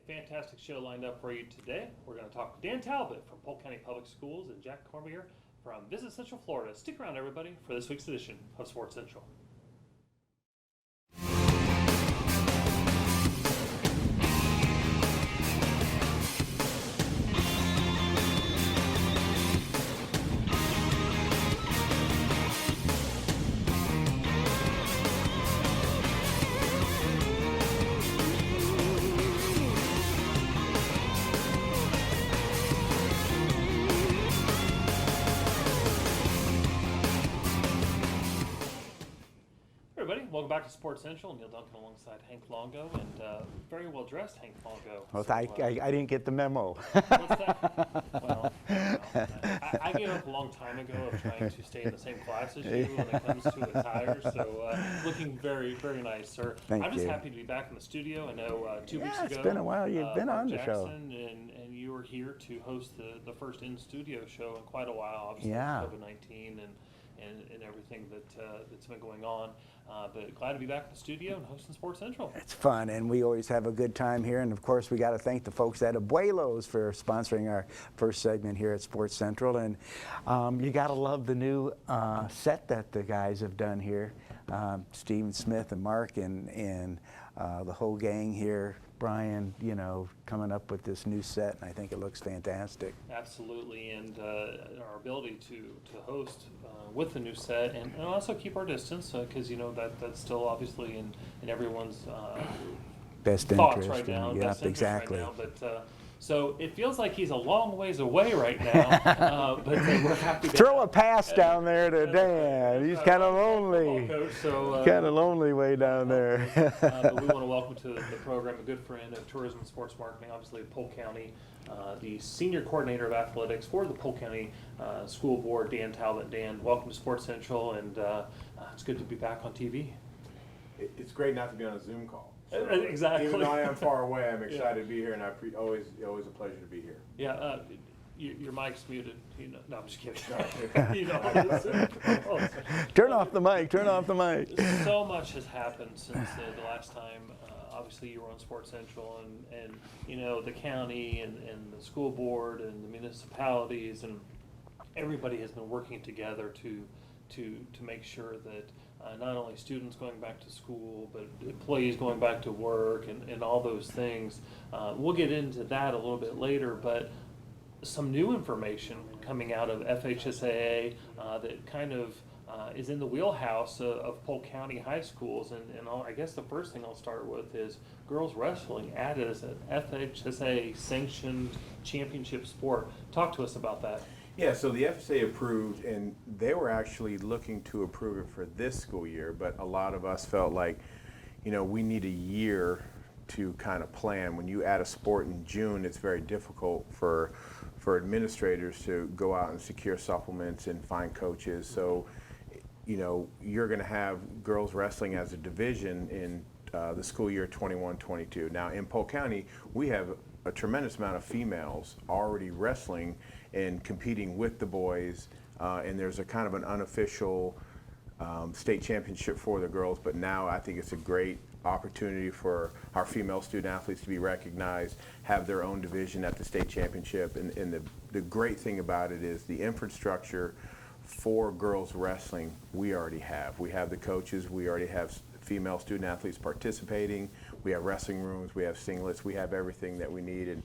Fantastic show lined up for you today. We're going to talk with Dan Talbot from Polk County Public Schools and Jack Cormier from Visit Central Florida. Stick around, everybody, for this week's edition of Sports Central. Welcome back to Sports Central. Neal Duncan alongside Hank Longo, and very well dressed Hank Longo. Well, so, I didn't get the memo. What's that? Well, I gave up a long time ago of trying to stay in the same class as you when it comes to attire. So looking very, very nice, sir. I'm just happy to be back in the studio. I know 2 weeks ago. It's been a while. You've been on the show. And you were here to host the first in-studio show in quite a while. Obviously, COVID-19 and everything that's been going on. But glad to be back in the studio and hosting Sports Central. It's fun, and we always have a good time here. And of course, we got to thank the folks at Abuelos for sponsoring our first segment here at Sports Central. And you got to love the new set that the guys have done here. Steven Smith and Mark and the whole gang here. Brian, you know, coming up with this new set, and I think it looks fantastic. Absolutely, and our ability to host with the new set and also keep our distance, because you know that's still obviously in everyone's best thoughts interest right now. Yep, exactly. Right now, but so it feels like he's a long ways away right now, but we're happy to throw a pass down there to Dan. He's kind of lonely. Coach, so, kind of lonely way down there. But we want to welcome to the program a good friend of tourism and sports marketing, obviously Polk County, the senior coordinator of athletics for the Polk County School Board, Dan Talbot. Dan, welcome to Sports Central, and it's good to be back on TV. It's great not to be on a Zoom call. So exactly. Even though I am far away, I'm excited to be here, and always a pleasure to be here. Yeah, your mic's muted. You know, no, I'm just kidding. You know, turn off the mic. Turn off the mic. So much has happened since the last time. Obviously, you were on Sports Central, and you know the county and the school board and the municipalities and everybody has been working together to make sure that. Not only students going back to school, but employees going back to work and all those things. We'll get into that a little bit later, but some new information coming out of FHSAA that kind of is in the wheelhouse of Polk County high schools. And I guess the first thing I'll start with is girls wrestling added as an FHSAA sanctioned championship sport. Talk to us about that. Yeah, so the FSA approved, and they were actually looking to approve it for this school year, but a lot of us felt like, you know, we need a year to kind of plan. When you add a sport in June, it's very difficult for administrators to go out and secure supplements and find coaches. So, you know, you're going to have girls wrestling as a division in the school year 21-22. Now, in Polk County, we have a tremendous amount of females already wrestling and competing with the boys, and there's a kind of an unofficial state championship for the girls, but now I think it's a great opportunity for our female student athletes to be recognized, have their own division at the state championship, and the great thing about it is the infrastructure for girls wrestling we already have. We have the coaches, we already have female student athletes participating, we have wrestling rooms, we have singlets, we have everything that we need, and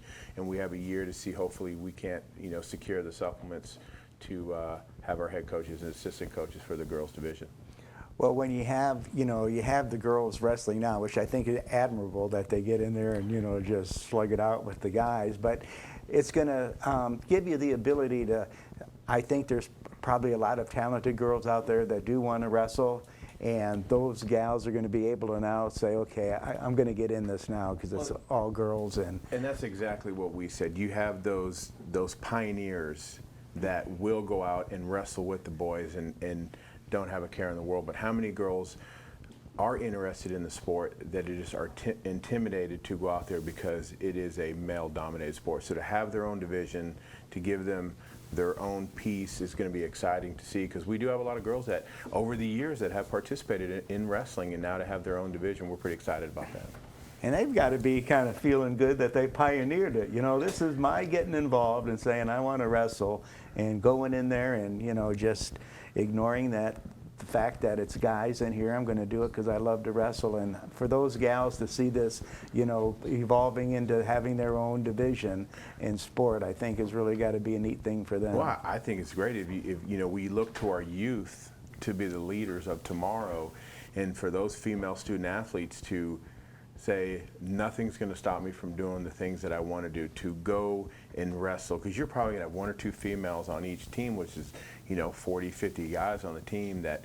we have a year to see, hopefully we can't, you know, secure the supplements to have our head coaches and assistant coaches for the girls division. Well, when you have, you know, you have the girls wrestling now, which I think is admirable that they get in there and, you know, just slug it out with the guys, but it's going to give you the ability to, I think there's probably a lot of talented girls out there that do want to wrestle, and those gals are going to be able to now say, okay, I'm going to get in this now because it's all girls. And that's exactly what we said. You have those pioneers that will go out and wrestle with the boys and don't have a care in the world. But how many girls are interested in the sport that just are intimidated to go out there because it is a male-dominated sport? So to have their own division, to give them their own piece is going to be exciting to see, because we do have a lot of girls that over the years that have participated in wrestling, and now to have their own division, we're pretty excited about that. And they've got to be kind of feeling good that they pioneered it. You know, this is my getting involved and saying I want to wrestle, and going in there and, you know, just ignoring that the fact that it's guys in here. I'm going to do it because I love to wrestle. And for those gals to see this, you know, evolving into having their own division in sport, I think has really got to be a neat thing for them. Well, I think it's great if you know, we look to our youth to be the leaders of tomorrow, and for those female student athletes to say, nothing's going to stop me from doing the things that I want to do, to go and wrestle, because you're probably going to have 1 or 2 females on each team, which is, you know, 40, 50 guys on the team that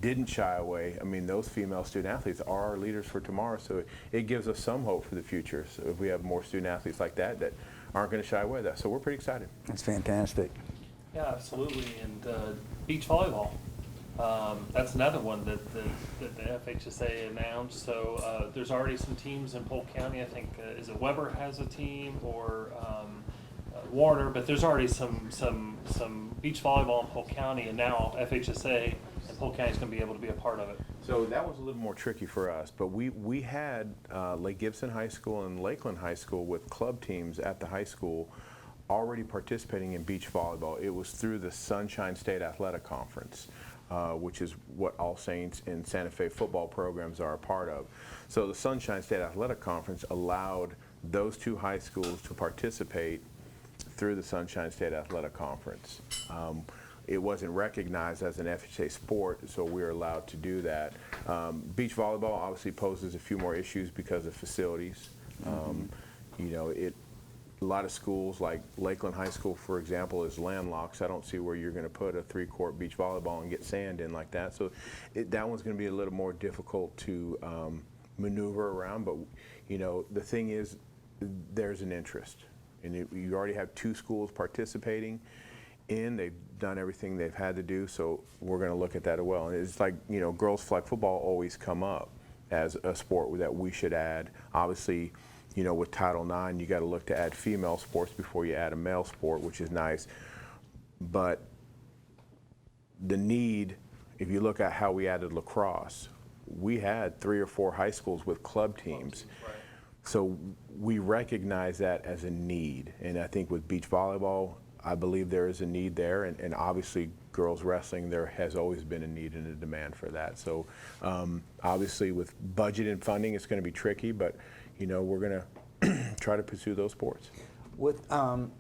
didn't shy away. I mean, those female student athletes are our leaders for tomorrow, so it gives us some hope for the future. So if we have more student athletes like that that aren't going to shy away that, so we're pretty excited. That's fantastic. Yeah, absolutely. And beach volleyball. That's another one that the FHSA announced. So there's already some teams in Polk County. I think is it Weber has a team, or Warner, but there's already some beach volleyball in Polk County, and now FHSA and Polk County is going to be able to be a part of it. So that was a little more tricky for us, but we had Lake Gibson High School and Lakeland High School with club teams at the high school already participating in beach volleyball. It was through the Sunshine State Athletic Conference, which is what All Saints and Santa Fe football programs are a part of. So the Sunshine State Athletic Conference allowed those 2 high schools to participate through the Sunshine State Athletic Conference. It wasn't recognized as an FHA sport, so we're allowed to do that. Beach volleyball obviously poses a few more issues because of facilities. You know, a lot of schools like Lakeland High School, for example, is landlocked, so I don't see where you're going to put a 3-court beach volleyball and get sand in like that. So that one's going to be a little more difficult to maneuver around, but you know, the thing is, there's an interest. And you already have 2 schools participating they've done everything they've had to do, so we're going to look at that as well. And it's like, you know, girls flag football always come up as a sport that we should add. Obviously, you know, with Title IX, you got to look to add female sports before you add a male sport, which is nice. But the need, if you look at how we added lacrosse, we had 3 or 4 high schools with club teams. Right. So we recognize that as a need. And I think with beach volleyball, I believe there is a need there. And obviously, girls wrestling, there has always been a need and a demand for that. So obviously, with budget and funding, it's going to be tricky, but you know, we're going to try to pursue those sports. With I'm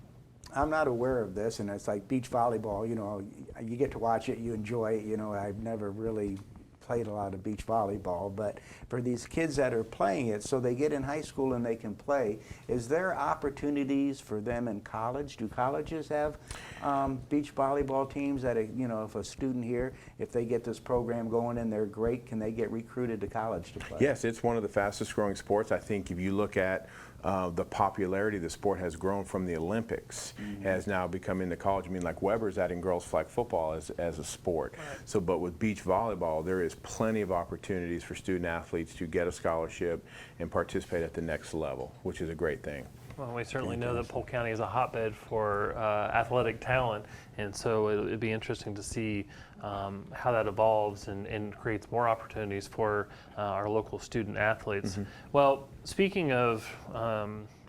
not aware of this, and it's like beach volleyball. You know, you get to watch it, you enjoy it. You know, I've never really played a lot of beach volleyball, but for these kids that are playing it, so they get in high school and they can play, is there opportunities for them in college? Do colleges have beach volleyball teams that, you know, if a student here, if they get this program going and they're great, can they get recruited to college to play? Yes, it's one of the fastest growing sports. I think if you look at the popularity the sport has grown from the Olympics, has now become into college. I mean, like Weber's adding girls flag football as a sport. Right. So, but with beach volleyball, there is plenty of opportunities for student athletes to get a scholarship and participate at the next level, which is a great thing. Well, we certainly know that Polk County is a hotbed for athletic talent, and so it'd be interesting to see how that evolves and creates more opportunities for our local student athletes. Well, speaking of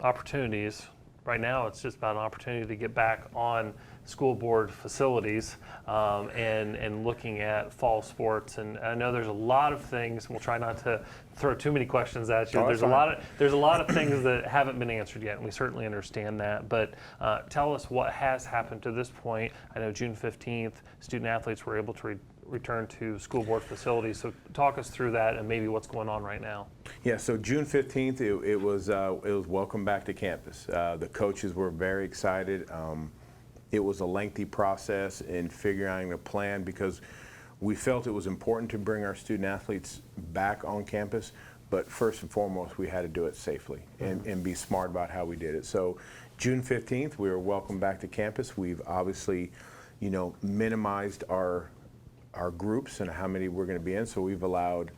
opportunities, right now it's just about an opportunity to get back on school board facilities and looking at fall sports. And I know there's a lot of things. We'll try not to throw too many questions at you. Oh, there's a lot of things that haven't been answered yet, and we certainly understand that. But tell us what has happened to this point. I know June 15th, student athletes were able to return to school board facilities. So talk us through that and maybe what's going on right now. Yeah, so June 15th, it was welcome back to campus. The coaches were very excited. It was a lengthy process in figuring a plan because we felt it was important to bring our student athletes back on campus, but first and foremost, we had to do it safely and be smart about how we did it. So June 15th, we were welcome back to campus. We've obviously, you know, minimized our groups and how many we're going to be in, so we've allowed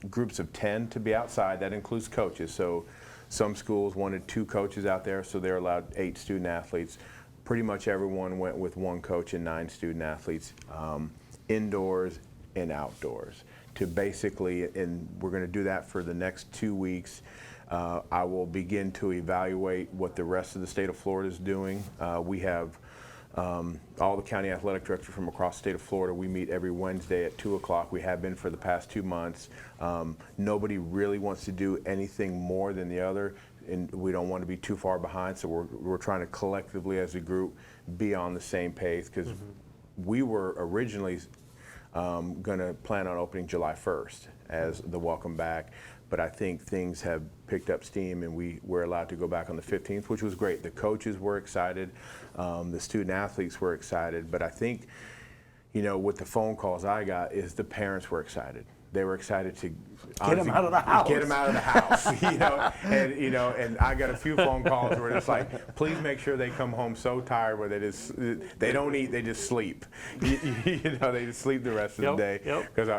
groups of 10 to be outside. That includes coaches. So some schools wanted 2 coaches out there, so they're allowed 8 student athletes. Pretty much everyone went with 1 coach and 9 student athletes, indoors and outdoors, to basically, and we're going to do that for the next 2 weeks. I will begin to evaluate what the rest of the state of Florida is doing. We have all the county athletic directors from across the state of Florida. We meet every Wednesday at 2 o'clock. We have been for the past 2 months. Nobody really wants to do anything more than the other, and we don't want to be too far behind, so we're trying to collectively as a group be on the same pace, because we were originally going to plan on opening July 1st as the welcome back, but I think things have picked up steam and we were allowed to go back on the 15th, which was great. The coaches were excited, the student athletes were excited, but I think, you know, with the phone calls I got is the parents were excited. They were excited to Get them out of the house. Get them out of the house, and I got a few phone calls where it's like, please make sure they come home so tired where they don't eat, they just sleep. They just sleep the rest of the day because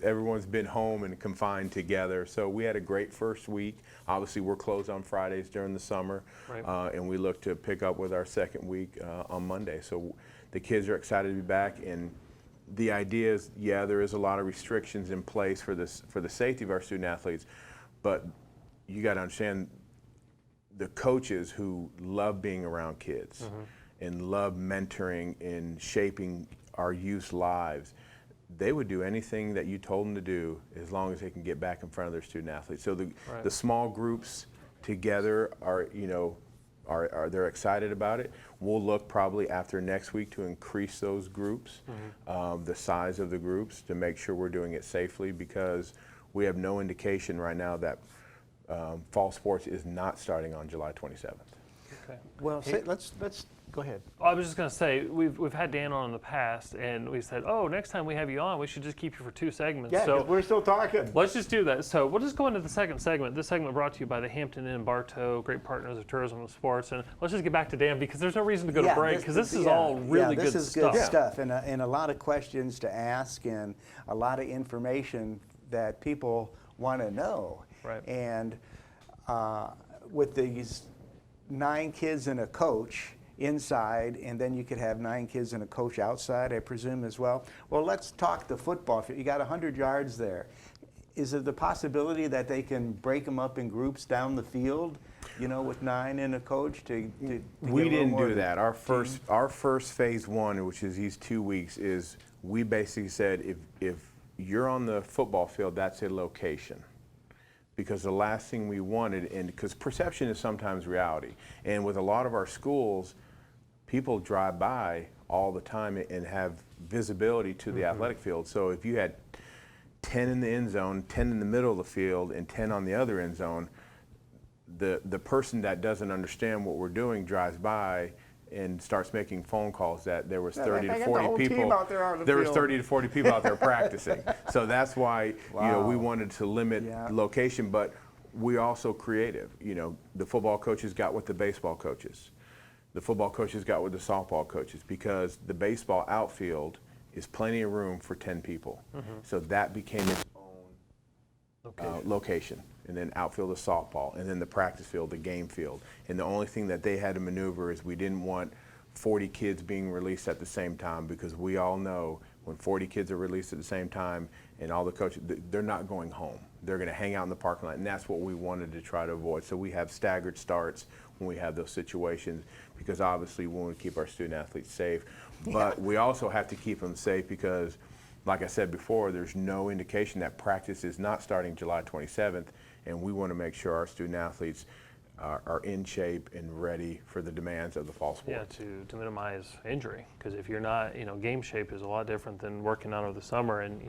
everyone's been home and confined together. So we had a great first week. Obviously, we're closed on Fridays during the summer, and we look to pick up with our second week on Monday. So the kids are excited to be back, and the idea is, there is a lot of restrictions in place for the safety of our student athletes, but you got to understand the coaches who love being around kids and love mentoring and shaping our youth's lives. They would do anything that you told them to do as long as they can get back in front of their student athletes. So the small groups together are they're excited about it. We'll look probably after next week to increase those groups, the size of the groups, to make sure we're doing it safely, because we have no indication right now that fall sports is not starting on July 27th. Okay. Well, let's go ahead. I was just going to say, we've had Dan on in the past, and we said, oh, next time we have you on, we should just keep you for 2 segments. Yeah, so we're still talking. let's just do that. So we'll just go into the second segment. This segment brought to you by the Hampton Inn Bartow, great partners of tourism and sports. And let's just get back to Dan, because there's no reason to go to break, because this is all really good stuff. This is good stuff, and a lot of questions to ask, and a lot of information that people want to know. Right. And with these 9 kids and a coach inside, and then you could have 9 kids and a coach outside, I presume, as well. Well, let's talk the football field. You got 100 yards there. Is there the possibility that they can break them up in groups down the field, with 9 and a coach to we didn't do that. Our first phase 1, which is these 2 weeks, is we basically said if you're on the football field, that's a location. Because the last thing we wanted, and because perception is sometimes reality, and with a lot of our schools, people drive by all the time and have visibility to the athletic field. So if you had 10 in the end zone, 10 in the middle of the field, and 10 on the other end zone, the person that doesn't understand what we're doing drives by and starts making phone calls that there was 30 to 40 people out there on the field. Was 30 to 40 people out there practicing. So that's why we wanted to limit location, but we also creative. The football coaches got with the baseball coaches. The football coaches got with the softball coaches, because the baseball outfield is plenty of room for 10 people. So that became its own location. And then outfield is softball, and then the practice field, the game field. And the only thing that they had to maneuver is we didn't want 40 kids being released at the same time, because we all know when 40 kids are released at the same time and all the coaches, they're not going home. They're going to hang out in the parking lot, and that's what we wanted to try to avoid. So we have staggered starts when we have those situations, because obviously we want to keep our student athletes safe. But we also have to keep them safe because, like I said before, there's no indication that practice is not starting July 27th, and we want to make sure our student athletes are in shape and ready for the demands of the fall sports. Yeah, to minimize injury, because if you're not, game shape is a lot different than working out over the summer. And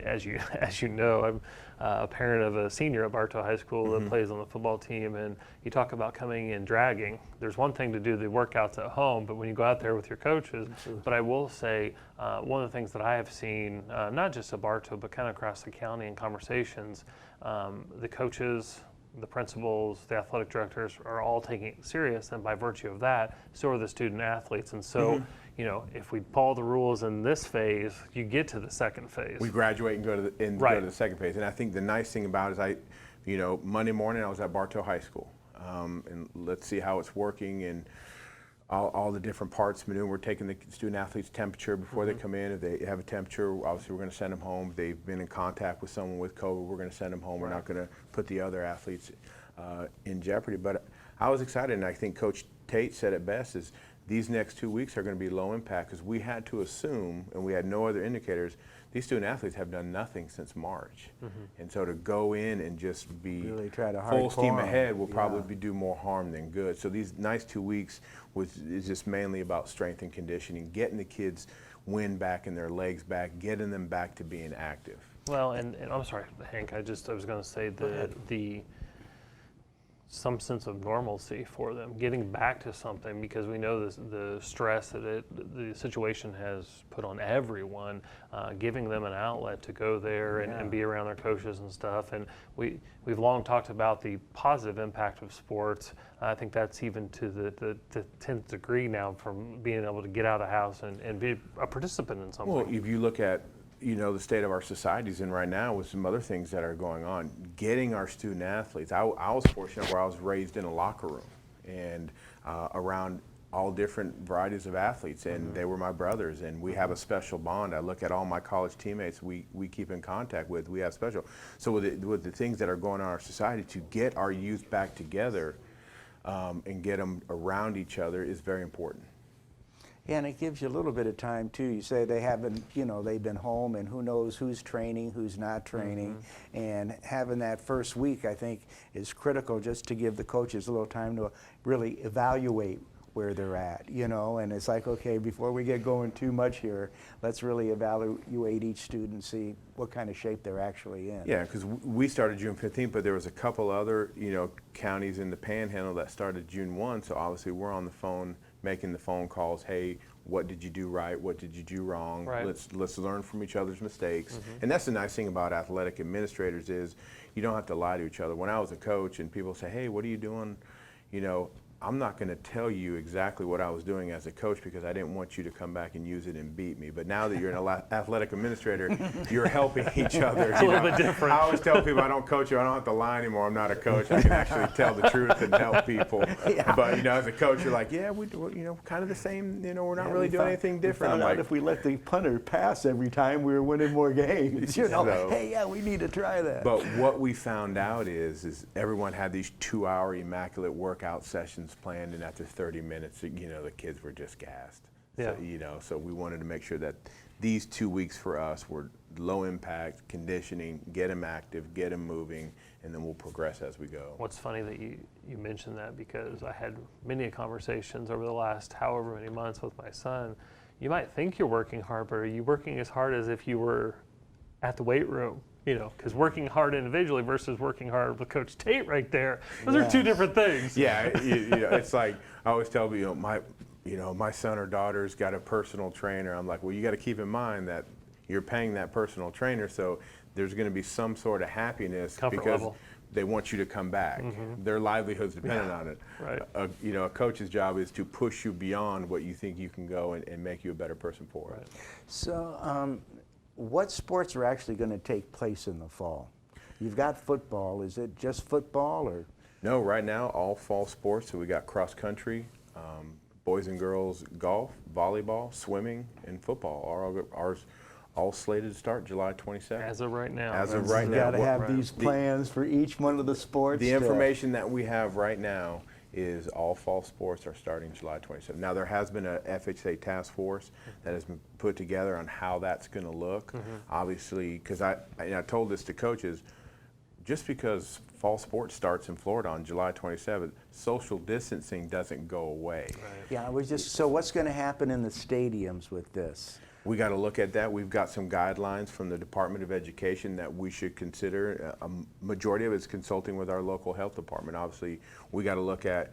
as you know, I'm a parent of a senior at Bartow High School that plays on the football team, and you talk about coming in dragging. There's one thing to do the workouts at home, but when you go out there with your coaches, but I will say one of the things that I have seen, not just at Bartow, but kind of across the county in conversations, the coaches, the principals, the athletic directors are all taking it serious, and by virtue of that, so are the student athletes. And so, if we follow the rules in this phase, you get to the second phase. We graduate and go to the second phase. And I think the nice thing about it is Monday morning I was at Bartow High School, and let's see how it's working. And all the different parts. We're taking the student athlete's temperature before they come in. If they have a temperature, obviously we're going to send them home. If they've been in contact with someone with COVID, we're going to send them home. We're not going to put the other athletes in jeopardy. But I was excited, and I think Coach Tate said it best, is these next 2 weeks are going to be low impact, because we had to assume, and we had no other indicators, these student athletes have done nothing since March. And so to go in and just be Really try to full steam hardcore 'em. ahead will Yeah. probably do more harm than good. So these nice 2 weeks is just mainly about strength and conditioning, getting the kids' wind back and their legs back, getting them back to being active. Well, and I'm sorry, Hank, I was going to say the some sense of normalcy for them, getting back to something, because we know the stress that the situation has put on everyone, giving them an outlet to go there and be around their coaches and stuff. And we've long talked about the positive impact of sports. I think that's even to the 10th degree now, from being able to get out of the house and be a participant in something. Well, if you look at the state of our societies and right now with some other things that are going on, getting our student athletes. I was fortunate where I was raised in a locker room and around all different varieties of athletes, and they were my brothers, and we have a special bond. I look at all my college teammates we keep in contact with, we have special. So with the things that are going on in our society, to get our youth back together and get them around each other is very important. Yeah, and it gives you a little bit of time too. You say they haven't, they've been home, and who knows who's training, who's not training. And having that first week, I think, is critical, just to give the coaches a little time to really evaluate where they're at, and it's like, okay, before we get going too much here, let's really evaluate each student, see what kind of shape they're actually in. Yeah, because we started June 15th, but there was a couple other, counties in the Panhandle that started June 1, so obviously we're on the phone making the phone calls. Hey, what did you do right? What did you do wrong? Right. Let's learn from each other's mistakes. And that's the nice thing about athletic administrators, is you don't have to lie to each other. When I was a coach and people say, hey, what are you doing? I'm not going to tell you exactly what I was doing as a coach, because I didn't want you to come back and use it and beat me. But now that you're an athletic administrator, you're helping each other. It's a little bit different. I always tell people, I don't coach you. I don't have to lie anymore. I'm not a coach. I can actually tell the truth and help people. Yeah. But as a coach, you're like, yeah, we're kind of the same. We're not really doing anything different. We found I'm out like, if we let the punter pass every time, we were winning more games. So- Hey, yeah, we need to try that. But what we found out is everyone had these 2-hour immaculate workout sessions planned, and after 30 minutes, the kids were just gassed. Yeah. So we wanted to make sure that these 2 weeks for us were low impact conditioning, get them active, get them moving, and then we'll progress as we go. What's funny that you mentioned that, because I had many conversations over the last however many months with my son. You might think you're working hard, but are you working as hard as if you were at the weight room? Because working hard individually versus working hard with Coach Tate right there, those are two different things. Yeah, it's like I always tell people, my son or daughter's got a personal trainer. I'm like, well, you got to keep in mind that you're paying that personal trainer, so there's going to be some sort of happiness Comfort because level. they want you to come back. Their livelihood's dependent on it. Right. A coach's job is to push you beyond what you think you can go and make you a better person for it. So, what sports are actually going to take place in the fall? You've got football. Is it just football, or? No, right now, all fall sports. So we got cross country, boys and girls golf, volleyball, swimming, and football. Ours all slated to start July 27th. As of right now. As of right You've now. got to have Right. these plans for each one of the sports. The information that we have right now is all fall sports are starting July 27th. Now, there has been a FHA task force that has been put together on how that's going to look. Obviously, because I told this to coaches, just because fall sports starts in Florida on July 27th, social distancing doesn't go away. Yeah, so what's going to happen in the stadiums with this? We got to look at that. We've got some guidelines from the Department of Education that we should consider. A majority of it's consulting with our local health department. Obviously, we got to look at,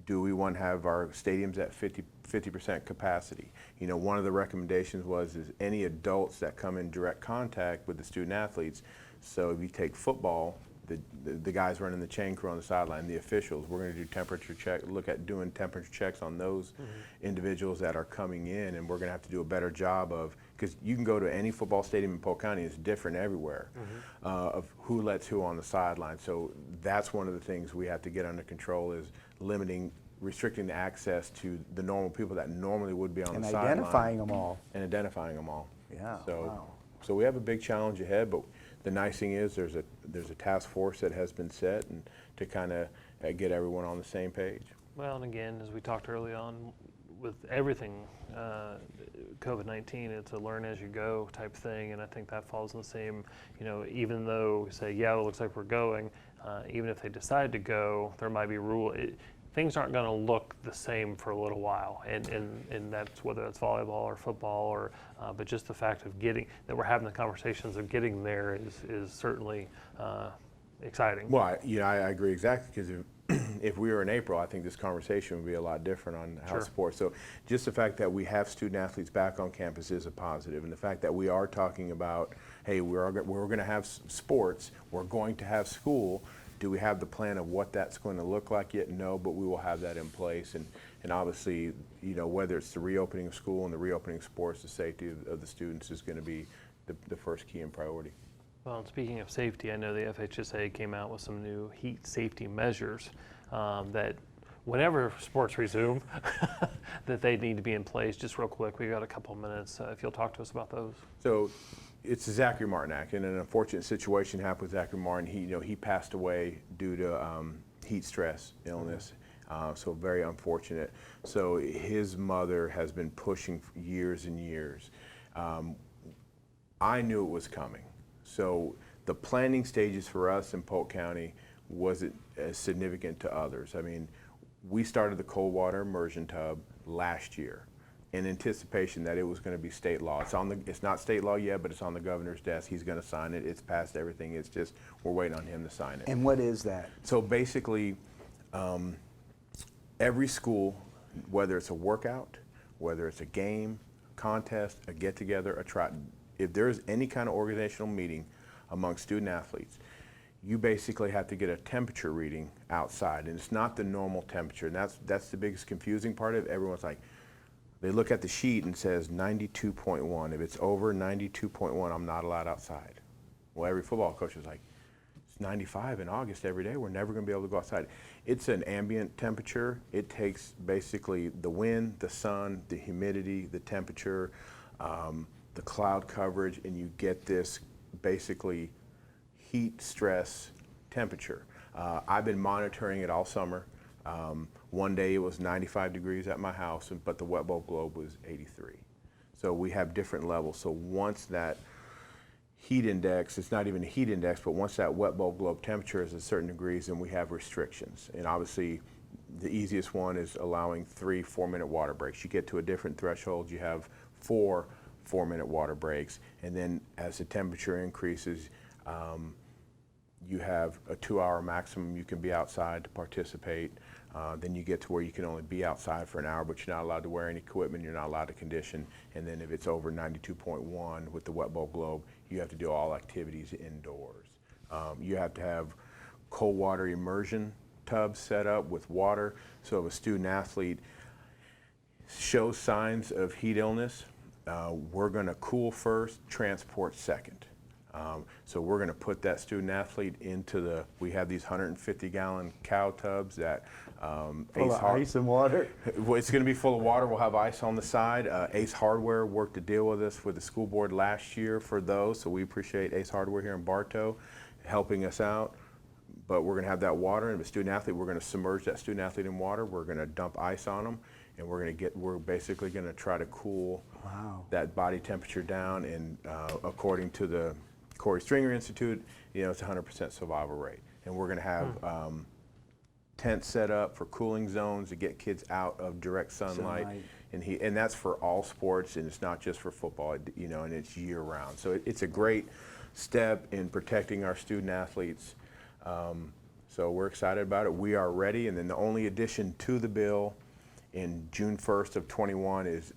do we want to have our stadiums at 50% capacity? One of the recommendations is any adults that come in direct contact with the student athletes. So if you take football, the guys running the chain crew on the sideline, the officials, we're going to do temperature check, look at doing temperature checks on those individuals that are coming in, and we're going to have to do a better job of, because you can go to any football stadium in Polk County, it's different everywhere, of who lets who on the sideline. So that's one of the things we have to get under control, is limiting restricting the access to the normal people that normally would be on And the sideline. identifying them all. And identifying them all. Yeah, So, wow. so we have a big challenge ahead, but the nice thing is there's a task force that has been set and to kind of get everyone on the same page. Well, and again, as we talked early on, with everything COVID-19, it's a learn as you go type thing, and I think that falls in the same, even though we say, yeah, it looks like we're going, even if they decide to go, there might be things aren't going to look the same for a little while, and that's whether it's volleyball or football, or but just the fact of that we're having the conversations of getting there is certainly exciting. Well, I agree exactly, because if we were in April, I think this conversation would be a lot different on how Sure. sports. So just the fact that we have student athletes back on campus is a positive, and the fact that we are talking about, hey, we're going to have sports, we're going to have school. Do we have the plan of what that's going to look like yet? No, but we will have that in place, and obviously, whether it's the reopening of school and the reopening of sports, the safety of the students is going to be the first key and priority. Well, and speaking of safety, I know the FHSA came out with some new heat safety measures that whenever sports resume, that they need to be in place. Just real quick, we've got a couple of minutes. If you'll talk to us about those. So it's the Zachary Martin Act, and an unfortunate situation happened with Zachary Martin. He passed away due to heat stress illness. So very unfortunate. So his mother has been pushing for years and years. I knew it was coming. So the planning stages for us in Polk County wasn't as significant to others. I mean, we started the cold water immersion tub last year in anticipation that it was going to be state law. It's not state law yet, but it's on the governor's desk. He's going to sign it. It's passed everything. It's just we're waiting on him to sign it. And what is that? So basically, every school, whether it's a workout, whether it's a game, contest, a get-together, a try, if there's any kind of organizational meeting among student athletes, you basically have to get a temperature reading outside, and it's not the normal temperature, and that's the biggest confusing part of it. Everyone's like, they look at the sheet and says 92.1. If it's over 92.1, I'm not allowed outside. Well, every football coach is like, it's 95 in August every day. We're never going to be able to go outside. It's an ambient temperature. It takes basically the wind, the sun, the humidity, the temperature, the cloud coverage, and you get this basically heat stress temperature. I've been monitoring it all summer. One day it was 95 degrees at my house, but the wet bulb globe was 83. So we have different levels. So once that heat index, it's not even a heat index, but once that wet bulb globe temperature is a certain degrees, then we have restrictions. And obviously the easiest one is allowing 3 4-minute water breaks. You get to a different threshold, you have 4 4-minute water breaks, and then as the temperature increases, you have a 2-hour maximum you can be outside to participate. Then you get to where you can only be outside for an hour, but you're not allowed to wear any equipment, you're not allowed to condition, and then if it's over 92.1 with the wet bulb globe, you have to do all activities indoors. You have to have cold water immersion tubs set up with water, so if a student athlete shows signs of heat illness, we're going to cool first, transport second. So we're going to put that student athlete into we have these 150-gallon cow tubs that Full of ice and water? Well, it's going to be full of water. We'll have ice on the side. Ace Hardware worked a deal with us with the school board last year for those, so we appreciate Ace Hardware here in Bartow helping us out. But we're going to have that water, and the student athlete, we're going to submerge that student athlete in water. We're going to dump ice on them, and we're basically going to try to cool that body temperature down. And according to the Corey Stringer Institute, it's 100% survival rate. And we're going to have tents set up for cooling zones to get kids out of direct sunlight. And that's for all sports, and it's not just for football, and it's year round. So it's a great step in protecting our student athletes. So we're excited about it. We are ready, and then the only addition to the bill in June 1st of 21 is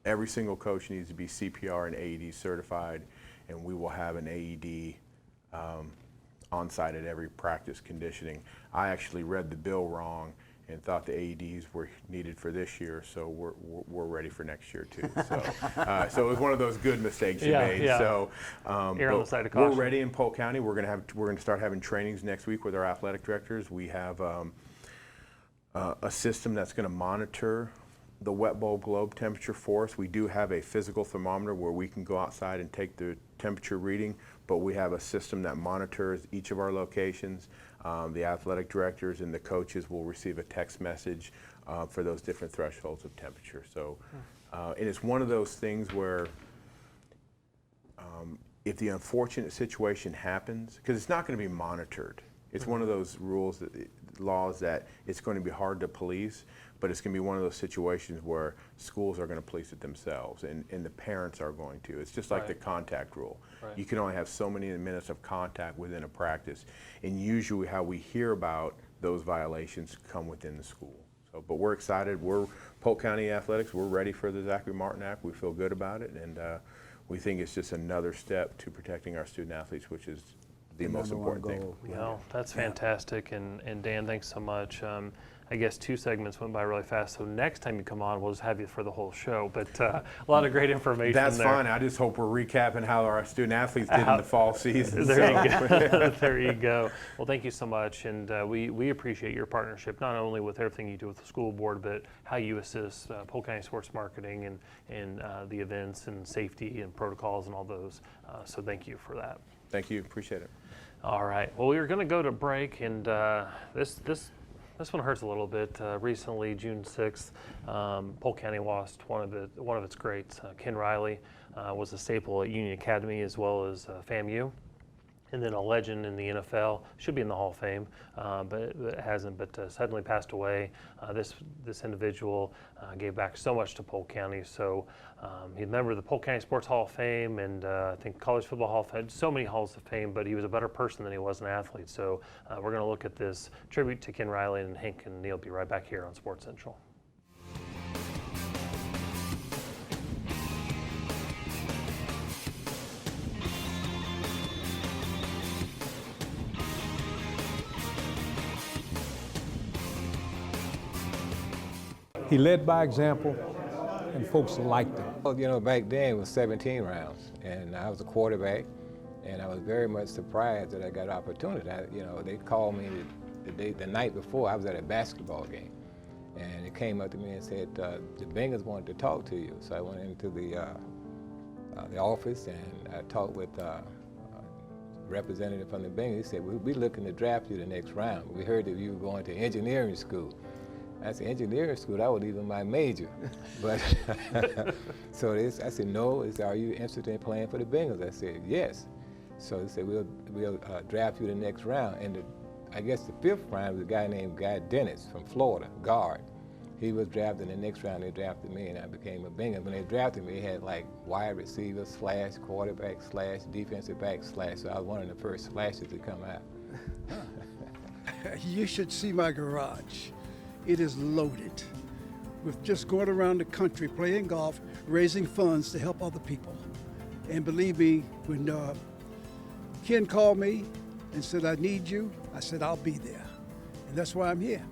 every single coach needs to be CPR and AED certified, and we will have an AED on site at every practice conditioning. I actually read the bill wrong and thought the AEDs were needed for this year, so we're ready for next year too. So it was one of those good mistakes you made. Yeah. So Err on the side of caution. we're ready in Polk County. We're going to start having trainings next week with our athletic directors. We have a system that's going to monitor the wet bulb globe temperature for us. We do have a physical thermometer where we can go outside and take the temperature reading, but we have a system that monitors each of our locations. The athletic directors and the coaches will receive a text message for those different thresholds of temperature. So, and it's one of those things where if the unfortunate situation happens, because it's not going to be monitored, it's one of those laws that it's going to be hard to police, but it's going to be one of those situations where schools are going to police it themselves, and the parents are going to. It's just like the contact rule. Right. You can only have so many minutes of contact within a practice, and usually how we hear about those violations come within the school. So, but we're excited. We're Polk County Athletics. We're ready for the Zachary Martin Act. We feel good about it, and we think it's just another step to protecting our student athletes, which is the most important thing. Well, that's fantastic, and Dan, thanks so much. I guess 2 segments went by really fast, so next time you come on, we'll just have you for the whole show, but a lot of great information That's there. fine. I just hope we're recapping how our student athletes did in the fall season. There you go. There you go. Well, thank you so much, and we appreciate your partnership, not only with everything you do with the school board, but how you assist Polk County sports marketing and the events and safety and protocols and all those. So thank you for that. Thank you. Appreciate it. All right. Well, we were going to go to break, and this one hurts a little bit. Recently, June 6th, Polk County lost one of its greats. Ken Riley was a staple at Union Academy as well as FAMU, and then a legend in the NFL. Should be in the Hall of Fame, but it hasn't. But suddenly passed away. This individual gave back so much to Polk County. So he's a member of the Polk County Sports Hall of Fame, and I think College Football Hall of Fame. So many halls of fame, but he was a better person than he was an athlete. So we're going to look at this tribute to Ken Riley, and Hank and Neal will be right back here on Sports Central. He led by example, and folks liked him. Well, you know, back then it was 17 rounds, and I was a quarterback, and I was very much surprised that I got an opportunity. They called me the night before. I was at a basketball game, and they came up to me and said, the Bengals wanted to talk to you. So I went into the office, and I talked with a representative from the Bengals. He said, we're looking to draft you the next round. We heard that you were going to engineering school. I said, engineering school, that wasn't even my major. But so I said, no. Are you interested in playing for the Bengals? I said, yes. So they said, we'll draft you the next round. And I guess the 5th round was a guy named Guy Dennis from Florida, guard. He was drafted in the next round. They drafted me, and I became a Bengal. When they drafted me, they had like wide receiver / quarterback / defensive back / so I was one of the first slashes to come out. You should see my garage. It is loaded with just going around the country playing golf, raising funds to help other people. And believe me, when Ken called me and said, I need you, I said, I'll be there. And that's why I'm here,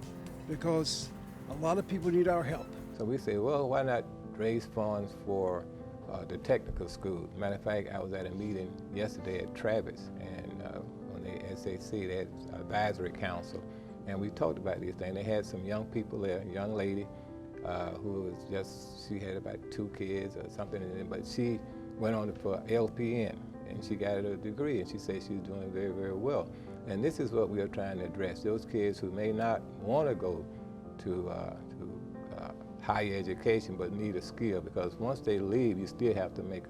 because a lot of people need our help. So we said, well, why not raise funds for the technical school? Matter of fact, I was at a meeting yesterday at Travis, and on the SAC, they had an advisory council. And we talked about these things. They had some young people there, a young lady who was she had about 2 kids or something, but she went on for LPN, and she got a degree, and she said she was doing very, very well. And this is what we are trying to address. Those kids who may not want to go to higher education but need a skill, because once they leave, you still have to make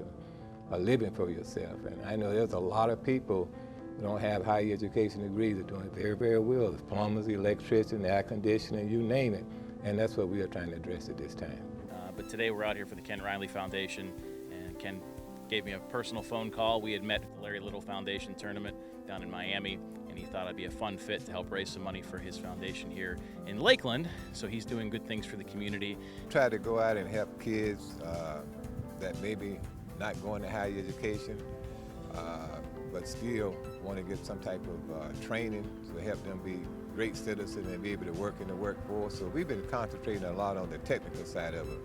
a living for yourself. And I know there's a lot of people who don't have higher education degrees are doing very, very well. There's plumbers, electricians, air conditioning, you name it. And that's what we are trying to address at this time. But today we're out here for the Ken Riley Foundation, and Ken gave me a personal phone call. We had met at the Larry Little Foundation tournament down in Miami, and he thought I'd be a fun fit to help raise some money for his foundation here in Lakeland. So he's doing good things for the community. Try to go out and help kids that maybe not going to higher education, but still want to get some type of training to help them be great citizens and be able to work in the workforce. So we've been concentrating a lot on the technical side of it.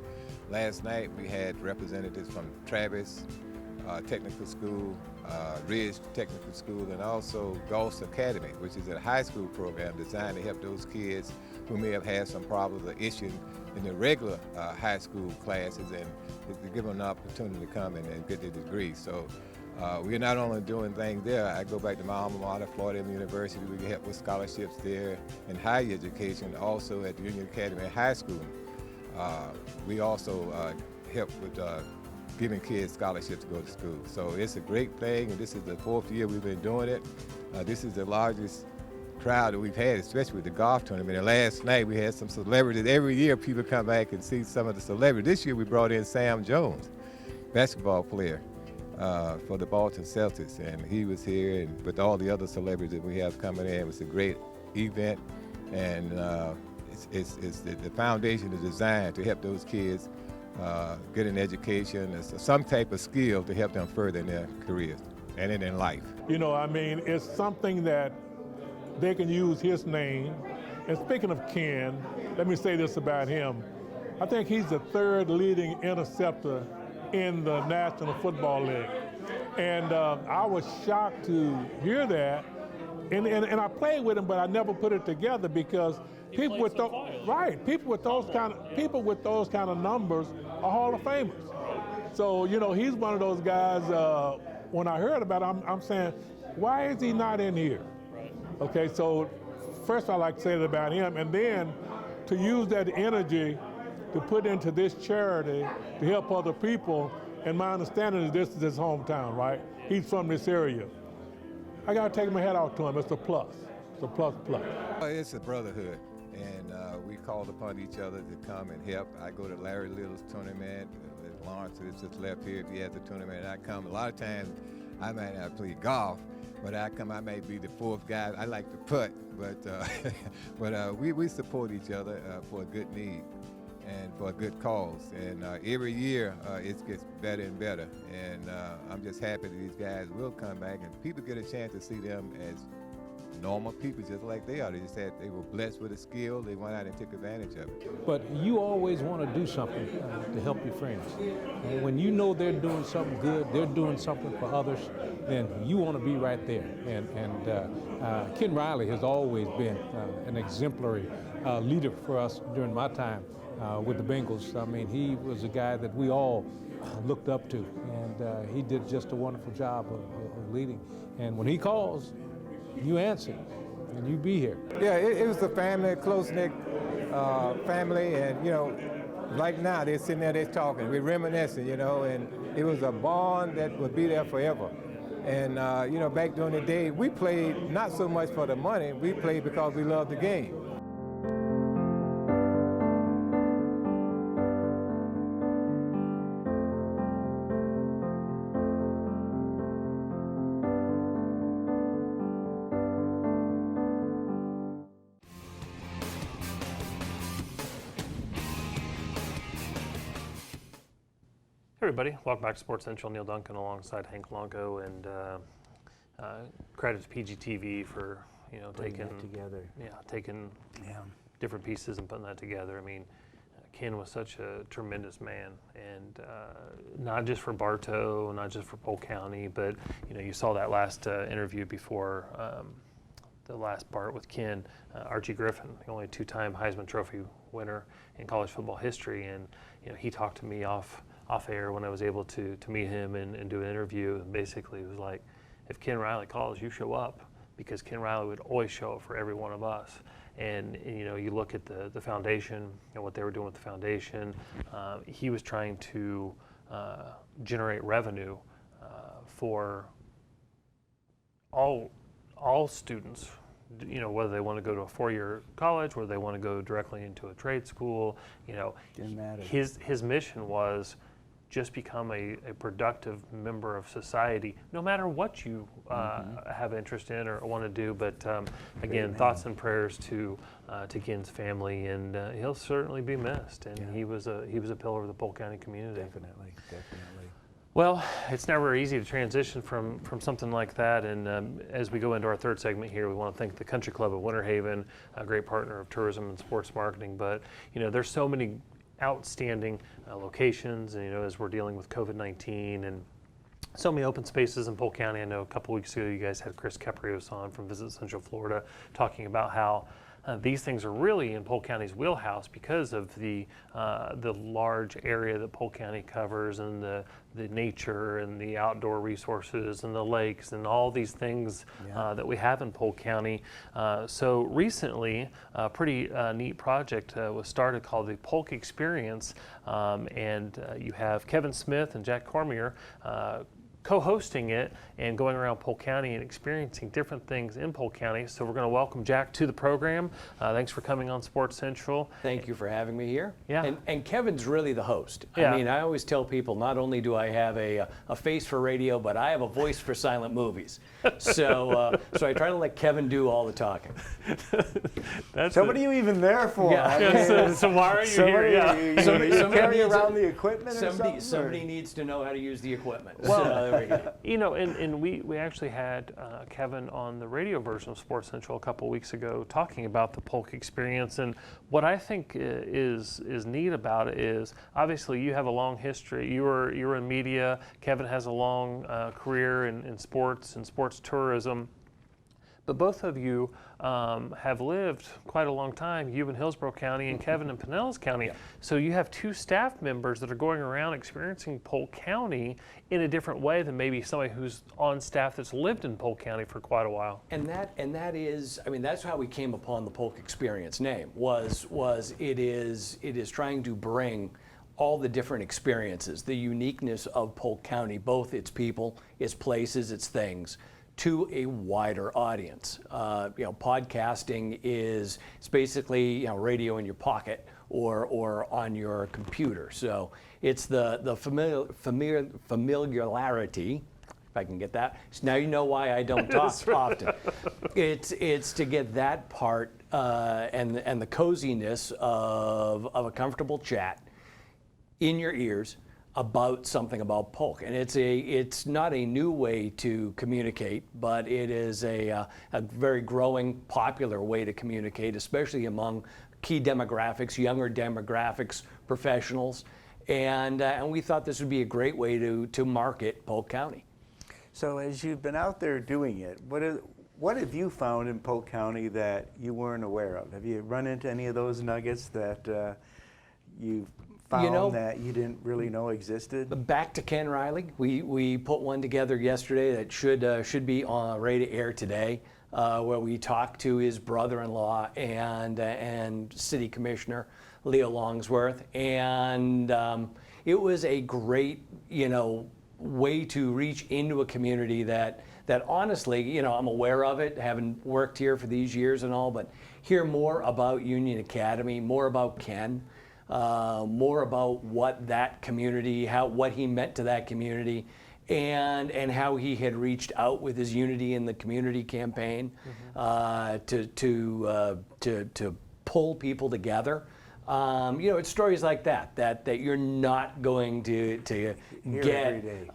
Last night we had representatives from Travis Technical School, Ridge Technical School, and also Gulfs Academy, which is a high school program designed to help those kids who may have had some problems or issues in the regular high school classes, and to give them an opportunity to come and get their degree. So we're not only doing things there. I go back to my alma mater, Florida University. We can help with scholarships there in higher education, also at the Union Academy High School. We also help with giving kids scholarships to go to school. So it's a great thing, and this is the 4th year we've been doing it. This is the largest crowd that we've had, especially with the golf tournament. And last night we had some celebrities. Every year people come back and see some of the celebrities. This year we brought in Sam Jones, basketball player for the Boston Celtics, and he was here, and with all the other celebrities that we have coming in. It was a great event, and the foundation is designed to help those kids get an education, some type of skill to help them further in their careers and in their life. You know, I mean, it's something that they can use his name. And speaking of Ken, let me say this about him. I think he's the 3rd leading interceptor in the National Football League. And I was shocked to hear that. And I played with him, but I never put it together because people with those kind of numbers are Hall of Famers. So, you know, he's one of those guys, when I heard about him, I'm saying, why is he not in here? Okay, so first I like to say that about him, and then to use that energy to put into this charity to help other people, and my understanding is this is his hometown, right? He's from this area. I gotta take my hat off to him. It's a plus. It's a plus. It's a brotherhood, and we called upon each other to come and help. I go to Larry Little's tournament. Lawrence is just left here. If he has a tournament, I come. A lot of times I might not play golf, but I may be the 4th guy. I like to putt, but we support each other for a good need and for a good cause. And every year it gets better and better. And I'm just happy that these guys will come back and people get a chance to see them as normal people just like they are. They just they were blessed with a skill. They went out and took advantage of it. But you always want to do something to help your friends. And when you know they're doing something good, they're doing something for others, then you want to be right there. And Ken Riley has always been an exemplary leader for us during my time with the Bengals. I mean, he was a guy that we all looked up to, and he did just a wonderful job of leading. And when he calls, you answer, and you be here. Yeah, it was a family, close-knit family, and, you know, like now, they're sitting there, they're talking, we're reminiscing, you know, and it was a bond that would be there forever. And, you know, back during the day, we played not so much for the money, we played because we loved the game. Hey everybody, welcome back to Sports Central. Neal Duncan alongside Hank Longo, and credit to PGTV for taking different pieces and putting that together. I mean, Ken was such a tremendous man, and not just for Bartow, not just for Polk County, but you saw that last interview before the last part with Ken, Archie Griffin, the only 2-time Heisman Trophy winner in college football history, and he talked to me off air when I was able to meet him and do an interview. And basically it was like, if Ken Riley calls, you show up, because Ken Riley would always show up for every one of us. And you look at the foundation and what they were doing with the foundation. He was trying to generate revenue for all students, whether they want to go to a 4-year college, whether they want to go directly into a trade school. Didn't matter. His mission was just become a productive member of society, no matter what you have interest in or want to do. But again, thoughts and prayers to Ken's family, and he'll certainly be missed. And he was a pillar of the Polk County community. Definitely. Well, it's never easy to transition from something like that. And as we go into our third segment here, we want to thank the Country Club of Winter Haven, a great partner of tourism and sports marketing. But there's so many outstanding locations, and as we're dealing with COVID-19 and so many open spaces in Polk County. I know a couple weeks ago you guys had Chris Caprios on from Visit Central Florida talking about how these things are really in Polk County's wheelhouse because of the large area that Polk County covers, and the nature and the outdoor resources and the lakes and all these things that we have in Polk County. So recently, a pretty neat project was started called the Polk Experience, and you have Kevin Smith and Jack Cormier co-hosting it and going around Polk County and experiencing different things in Polk County. So we're going to welcome Jack to the program. Thanks for coming on Sports Central. Thank you for having me here. Yeah. And Kevin's really the host. Yeah. I mean, I always tell people, not only do I have a face for radio, but I have a voice for silent movies. So I try to let Kevin do all the talking. So what are you even there for? Yeah. I mean, So why are you somebody- here? Yeah. you carry needs around the equipment or Somebody something? needs to know how to use the equipment. Well, so there we go. You know, and we actually had Kevin on the radio version of Sports Central a couple weeks ago talking about the Polk Experience. And what I think is neat about it is, obviously you have a long history. You were in media. Kevin has a long career in sports and sports tourism. But both of you have lived quite a long time, you in Hillsborough County and Kevin in Pinellas County. Yeah. So you have two staff members that are going around experiencing Polk County in a different way than maybe somebody who's on staff that's lived in Polk County for quite a while. And that is, I mean, that's how we came upon the Polk Experience name. It is trying to bring all the different experiences, the uniqueness of Polk County, both its people, its places, its things, to a wider audience. Podcasting is it's basically radio in your pocket or on your computer. So it's the familiarity, if I can get that. So now you know why I don't talk often. It's to get that part and the coziness of a comfortable chat in your ears about something about Polk. And it's not a new way to communicate, but it is a very growing, popular way to communicate, especially among key demographics, younger demographics, professionals. And we thought this would be a great way to market Polk County. So as you've been out there doing it, what have you found in Polk County that you weren't aware of? Have you run into any of those nuggets that you found that you didn't really know existed? Back to Ken Riley. We put one together yesterday that should be ready to air today, where we talked to his brother-in-law and city commissioner Leo Longsworth, and it was a great way to reach into a community that honestly I'm aware of it, having worked here for these years and all, but hear more about Union Academy, more about Ken. More about what that community, what he meant to that community, and how he had reached out with his Unity in the Community campaign to pull people together. It's stories like that you're not going to get. Every day.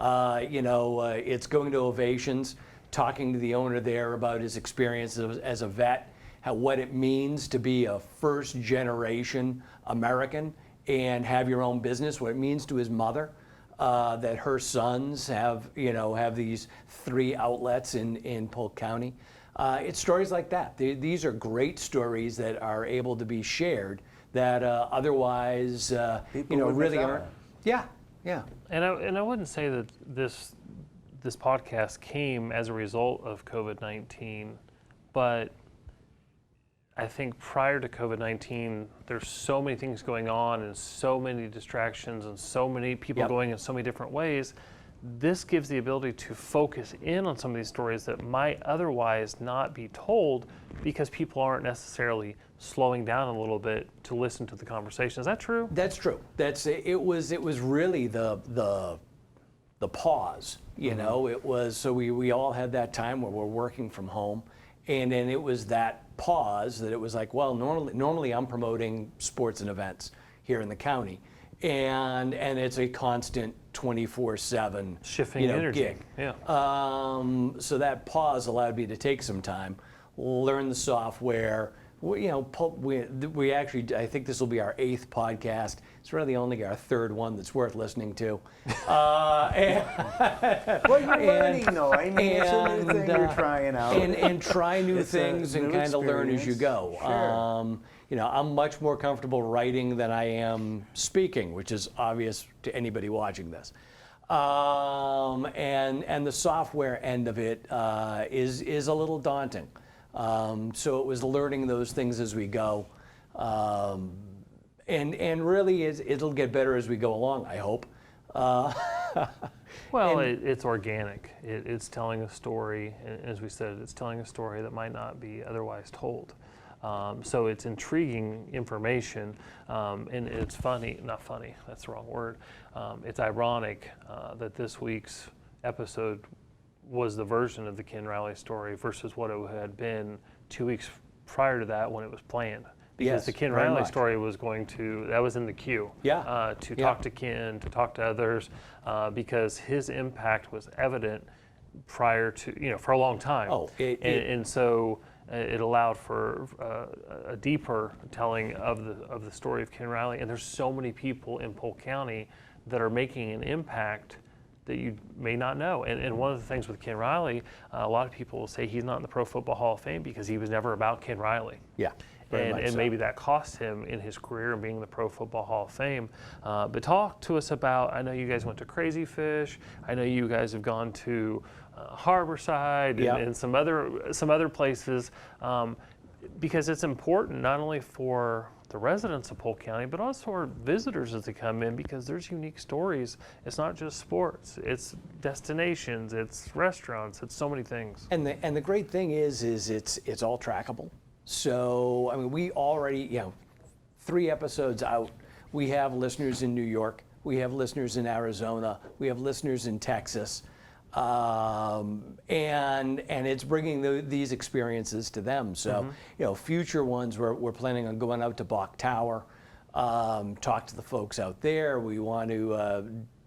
It's going to Ovations, talking to the owner there about his experience as a vet, what it means to be a first generation American and have your own business, what it means to his mother, that her sons have these 3 outlets in Polk County. It's stories like that. These are great stories that are able to be shared that otherwise really aren't. Yeah. And I wouldn't say that this podcast came as a result of COVID-19, but I think prior to COVID-19, there's so many things going on and so many distractions and so many people going in so many different ways. This gives the ability to focus in on some of these stories that might otherwise not be told because people aren't necessarily slowing down a little bit to listen to the conversation. Is that true? That's true. It was really the pause. It was so we all had that time where we're working from home, and then it was that pause that it was like, well, normally I'm promoting sports and events here in the county, and it's a constant 24/7 shifting energy. Gig. Yeah. So that pause allowed me to take some time, learn the software. We actually, I think this will be our 8th podcast. It's really only our third one that's worth listening to. Well, you're learning, though. I mean, it's a new thing you're trying out. And try new It's a things and new kind of learn as you go. experience. Sure. I'm much more comfortable writing than I am speaking, which is obvious to anybody watching this. And the software end of it is a little daunting. So it was learning those things as we go. And really, it'll get better as we go along, I hope. Well, it's organic. It's telling a story, and as we said, it's telling a story that might not be otherwise told. So it's intriguing information, and it's funny, not funny, that's the wrong word. It's ironic that this week's episode was the version of the Ken Riley story versus what it had been 2 weeks prior to that when it was planned. Because Yes, the Ken very Riley much. story was that was in the queue. Yeah. To Yeah. talk to Ken, to talk to others, because his impact was evident prior to, for a long time. Oh, and so it allowed for a deeper telling of the story of Ken Riley. And there's so many people in Polk County that are making an impact that you may not know. And one of the things with Ken Riley, a lot of people will say he's not in the Pro Football Hall of Fame because he was never about Ken Riley. Yeah. Very much And so. maybe that cost him in his career in being in the Pro Football Hall of Fame. But talk to us about, I know you guys went to Crazy Fish. I know you guys have gone to Harborside Yeah. and some other places, because it's important not only for the residents of Polk County, but also our visitors as they come in, because there's unique stories. It's not just sports, it's destinations, it's restaurants, it's so many things. And the great thing is it's all trackable. So, I mean, we already, 3 episodes out, we have listeners in New York, we have listeners in Arizona, we have listeners in Texas, and it's bringing these experiences to them. So, future ones, we're planning on going out to Bach Tower, talk to the folks out there. We want to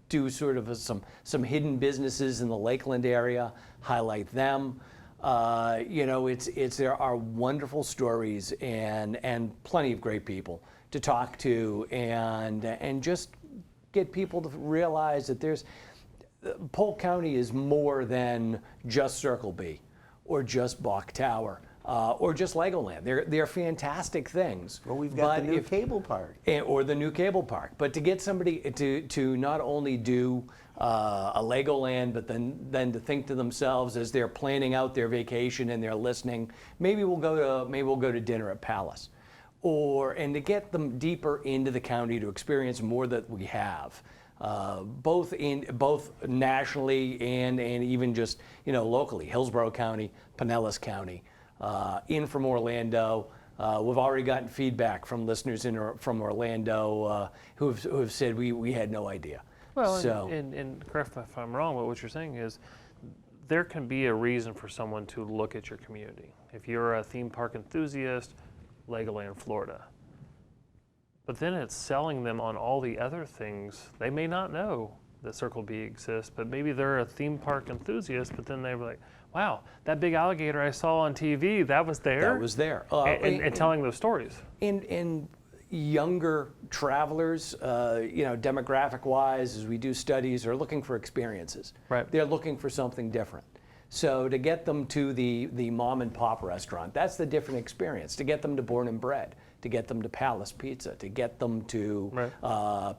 do sort of some hidden businesses in the Lakeland area, highlight them. There are wonderful stories and plenty of great people to talk to and just get people to realize that Polk County is more than just Circle B or just Bach Tower or just Legoland. They're fantastic things. Well, we've got the new cable park. Or the new cable park. But to get somebody to not only do a Legoland, but then to think to themselves as they're planning out their vacation and they're listening, maybe we'll go to dinner at Palace, and to get them deeper into the county to experience more that we have, both nationally and even just locally. Hillsborough County, Pinellas County, in from Orlando. We've already gotten feedback from listeners from Orlando who have said we had no idea. Well, So- and correct me if I'm wrong, but what you're saying is there can be a reason for someone to look at your community. If you're a theme park enthusiast, Legoland, Florida. But then it's selling them on all the other things. They may not know that Circle B exists, but maybe they're a theme park enthusiast, but then they're like, wow, that big alligator I saw on TV, that was there? That was there. And telling those stories. In younger travelers, demographic-wise, as we do studies, are looking for experiences. Right. They're looking for something different. So to get them to the mom and pop restaurant, that's the different experience. To get them to Born and Bred, to get them to Palace Pizza, to get them to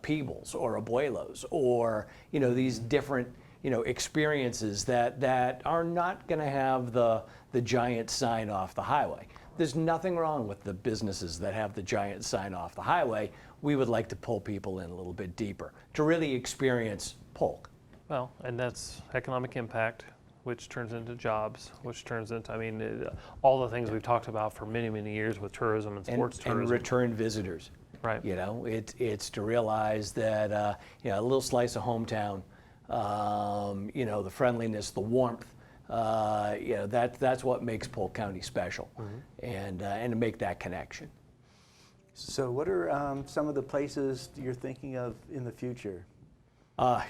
Peebles or Abuelos, or these different experiences that are not going to have the giant sign off the highway. There's nothing wrong with the businesses that have the giant sign off the highway. We would like to pull people in a little bit deeper to really experience Polk. Well, and that's economic impact, which turns into jobs, which turns into, all the things we've talked about for many, many years with tourism and sports tourism. And return visitors. Right. It's to realize that a little slice of hometown, the friendliness, the warmth, that's what makes Polk County special, and to make that connection. So what are some of the places you're thinking of in the future?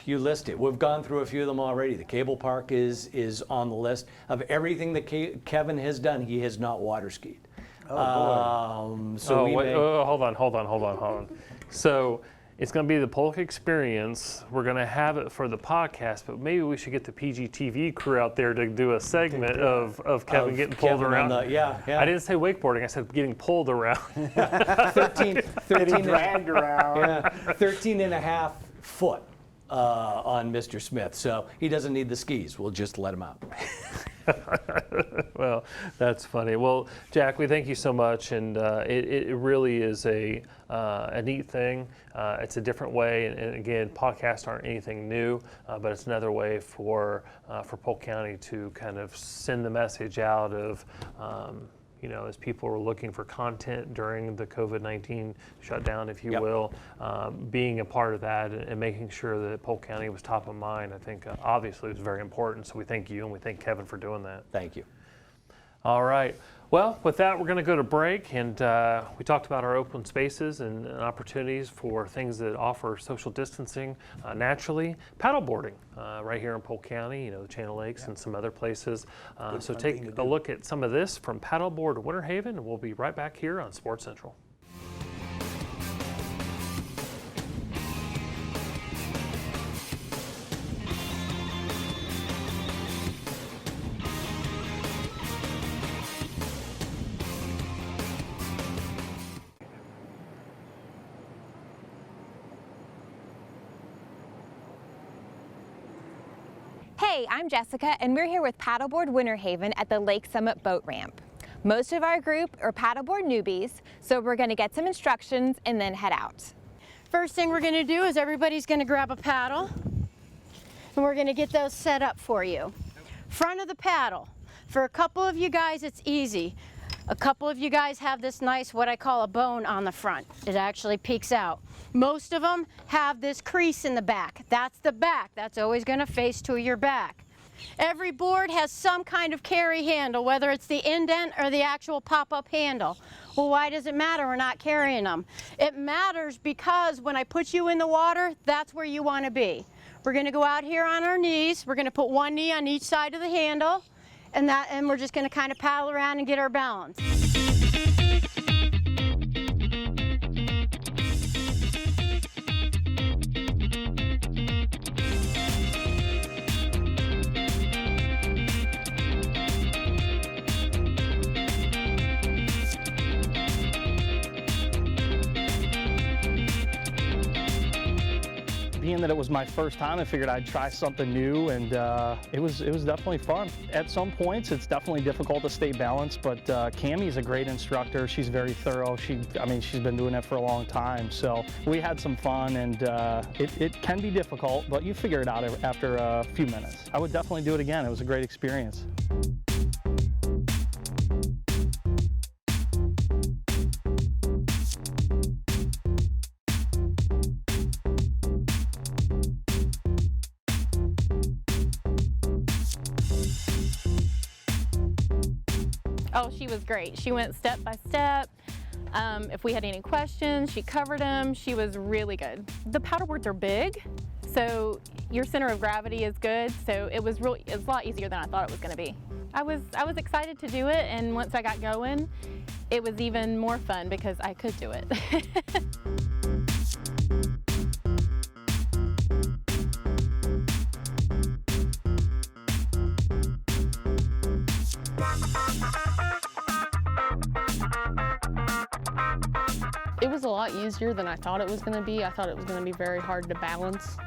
You list it. We've gone through a few of them already. The cable park is on the list. Of everything that Kevin has done, he has not water skied. Oh, boy. So hold on. So It's going to be the Polk Experience. We're going to have it for the podcast, but maybe we should get the PGTV crew out there to do a segment of Kevin getting pulled Kevin on around. yeah. I didn't say wakeboarding. I said getting pulled around. 13 dragged around. Yeah, 13 and a half foot on Mr. Smith. So he doesn't need the skis. We'll just let him out. Well, that's funny. Well, Jack, we thank you so much, and it really is a neat thing. It's a different way, and again, podcasts aren't anything new, but it's another way for Polk County to kind of send the message out of, as people were looking for content during the COVID-19 shutdown, if you will, being a part of that and making sure that Polk County was top of mind, I think obviously was very important. So we thank you and we thank Kevin for doing that. Thank you. All right. Well, with that, we're going to go to break, and we talked about our open spaces and opportunities for things that offer social distancing naturally. Paddleboarding right here in Polk County, the Channel Lakes and some other places. So take a look at some of this from Paddleboard Winter Haven, and we'll be right back here on Sports Central. Hey, I'm Jessica, and we're here with Paddleboard Winter Haven at the Lake Summit Boat Ramp. Most of our group are paddleboard newbies, so we're going to get some instructions and then head out. First thing we're going to do is everybody's going to grab a paddle, and we're going to get those set up for you. Front of the paddle. For a couple of you guys, it's easy. A couple of you guys have this nice, what I call a bone on the front. It actually peeks out. Most of them have this crease in the back. That's the back. That's always going to face to your back. Every board has some kind of carry handle, whether it's the indent or the actual pop-up handle. Well, why does it matter we're not carrying them? It matters because when I put you in the water, that's where you want to be. We're going to go out here on our knees. We're going to put one knee on each side of the handle, and we're just going to kind of paddle around and get our balance. Being that it was my first time, I figured I'd try something new, and it was definitely fun. At some points, it's definitely difficult to stay balanced, but Cammie's a great instructor. She's very thorough. She's been doing it for a long time, so we had some fun, and it can be difficult, but you figure it out after a few minutes. I would definitely do it again. It was a great experience. Oh, she was great. She went step by step. If we had any questions, she covered them. She was really good. The paddleboards are big, so your center of gravity is good. So it was a lot easier than I thought it was going to be. I was excited to do it, and once I got going, it was even more fun because I could do it. It was a lot easier than I thought it was going to be. I thought it was going to be very hard to balance,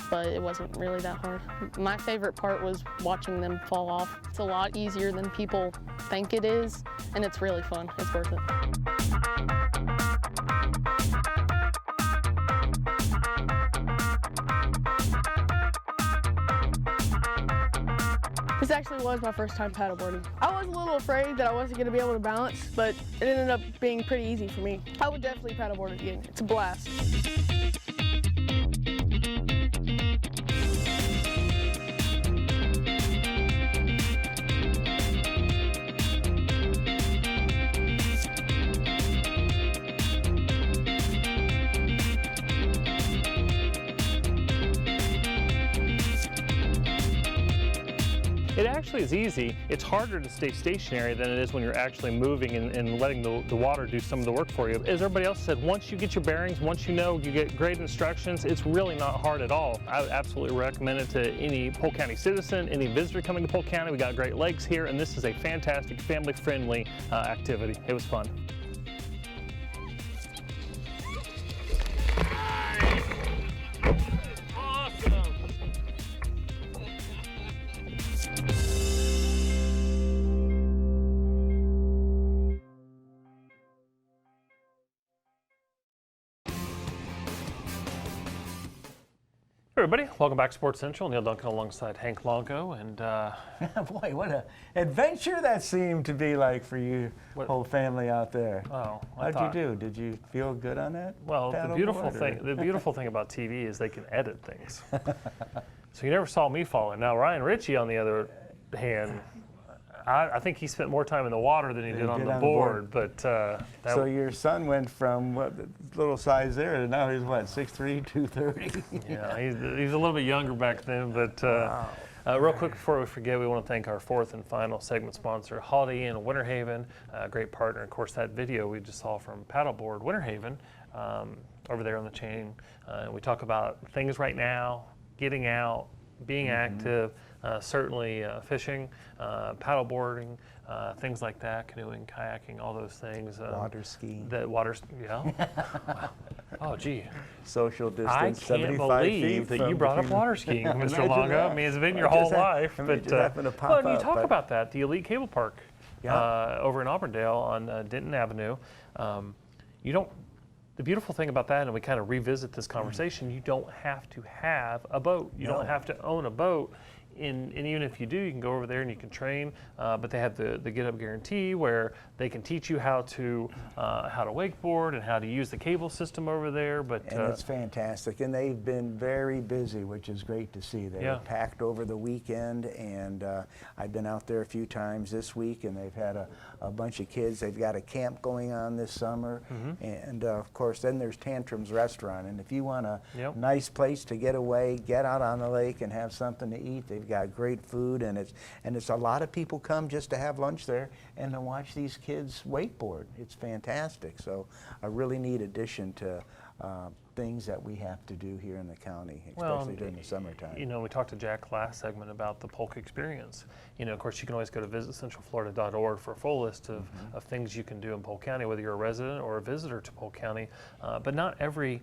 but it wasn't really that hard. My favorite part was watching them fall off. It's a lot easier than people think it is, and it's really fun. It's worth it. This actually was my first time paddleboarding. I was a little afraid that I wasn't going to be able to balance, but it ended up being pretty easy for me. I would definitely paddleboard again. It's a blast. It actually is easy. It's harder to stay stationary than it is when you're actually moving and letting the water do some of the work for you. As everybody else said, once you get your bearings, once you know, you get great instructions, it's really not hard at all. I would absolutely recommend it to any Polk County citizen, any visitor coming to Polk County. We got great lakes here, and this is a fantastic family-friendly activity. It was fun. Everybody, welcome back to Sports Central. Neal Duncan alongside Hank Longo, and boy, what an adventure that seemed to be like for you, whole family out there. Oh, how'd you do? Did you feel good on that? Well, the beautiful thing about TV is they can edit things. So you never saw me falling. Now Ryan Ritchie, on the other hand, I think he spent more time in the water than he did on the board. But so your son went from what little size there to now he's what, 6'3", 230? Yeah, he's a little bit younger back then. But real quick before we forget, we want to thank our fourth and final segment sponsor, Holiday Inn Winter Haven, a great partner. Of course, that video we just saw from Paddleboard Winter Haven over there on the chain. We talk about things right now, getting out, being active. Certainly fishing, paddleboarding, things like that, canoeing, kayaking, all those things. Water skiing. Yeah. Wow. Oh, gee. Social distance, I can't 75 believe feet that you brought up water skiing, Mr. Longo. I mean, it's been your Well, whole life. But you talk about that, the Elite Cable Park over in Auburndale on Denton Avenue. The beautiful thing about that, and we kind of revisit this conversation, you don't have to have a boat. You don't have to own a boat. And even if you do, you can go over there and you can train. But they have the Get Up Guarantee, where they can teach you how to wakeboard and how to use the cable system over there. And it's fantastic. And they've been very busy, which is great to see. They were packed over the weekend, and I've been out there a few times this week, and they've had a bunch of kids. They've got a camp going on this summer. And of course, then there's Tantrum's Restaurant. And if you want a nice place to get away, get out on the lake and have something to eat, they've got great food, and it's a lot of people come just to have lunch there and to watch these kids wakeboard. It's fantastic. So a really neat addition to things that we have to do here in the county, especially during the summertime. You know, we talked to Jack last segment about the Polk Experience. You know, of course, you can always go to visitcentralflorida.org for a full list of things you can do in Polk County, whether you're a resident or a visitor to Polk County. But not every